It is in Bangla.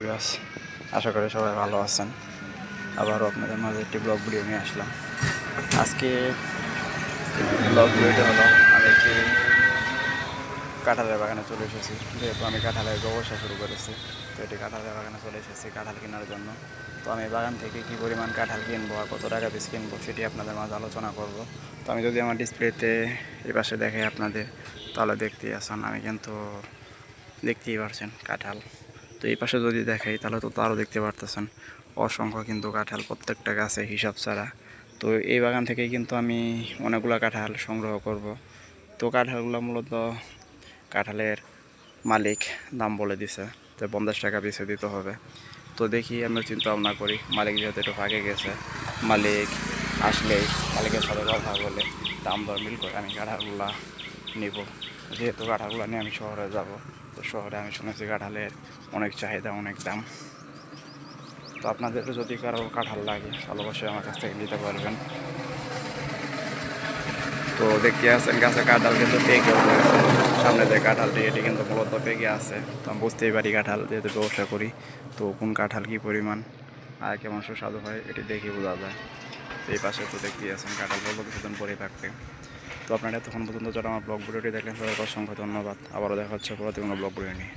ব্যাস, আশা করি সবাই ভালো আছেন। আবারও আপনাদের মাঝে একটি ব্লগ ভিডিও নিয়ে আসলাম। আজকে ব্লগ ভিডিওটি হলো, আমি একটি কাঁঠালের বাগানে চলে এসেছি। যেহেতু আমি কাঁঠালের ব্যবসা শুরু করেছি, তো এটি কাঁঠালের বাগানে চলে এসেছি কাঁঠাল কেনার জন্য। তো আমি বাগান থেকে কী পরিমাণ কাঁঠাল কিনবো আর কত টাকা পিস কিনবো সেটি আপনাদের মাঝে আলোচনা করব। তো আমি যদি আমার ডিসপ্লেতে এই পাশে দেখাই আপনাদের, তাহলে দেখতেই আসেন, আমি কিন্তু দেখতেই পারছেন কাঁঠাল। তো এই পাশে যদি দেখাই তাহলে তো আরও দেখতে পারতেছেন অসংখ্য কিন্তু কাঁঠাল, প্রত্যেকটা গাছে হিসাব ছাড়া। তো এই বাগান থেকেই কিন্তু আমি অনেকগুলো কাঁঠাল সংগ্রহ করব। তো কাঁঠালগুলো মূলত কাঁঠালের মালিক দাম বলে দিছে যে 50 টাকা পিছে দিতে হবে। তো দেখি, আমরা চিন্তা ভাবনা করি, মালিক যেহেতু একটু ফাঁকে গেছে, মালিক আসলেই মালিকের সাথে কথা বলে দাম দর মিল করে আমি কাঁঠালগুলো নিব। যেহেতু কাঁঠালগুলো নিয়ে আমি শহরে যাব, তো শহরে আমি শুনেছি কাঁঠালের অনেক চাহিদা, অনেক দাম। তো আপনাদের যদি কারো কাঁঠাল লাগে তাহলে অবশ্যই আমার কাছ থেকে নিতে পারবেন। তো দেখতে আছেন গাছে কাঁঠাল কিন্তু পেকেও রয়েছে। সামনে যে কাঁঠালটি, এটি কিন্তু মূলত পেকে আছে। তো আমি বুঝতেই পারি কাঁঠাল যেহেতু ব্যবসা করি, তো কোন কাঁঠাল কী পরিমাণ আর কেমন সুস্বাদু হয় এটি দেখে বোঝা যায়। তো এই পাশে তো দেখতেই আছেন কাঁঠাল বলবো কিছুদিন পরে থাকবে। তো আপনারা এতক্ষণ পর্যন্ত যারা আমার ব্লগ ভিডিওটি দেখলেন সবাইকে অসংখ্য ধন্যবাদ। আবারও দেখা হচ্ছে পরবর্তী কোনো ব্লগ ভিডিও নিয়ে।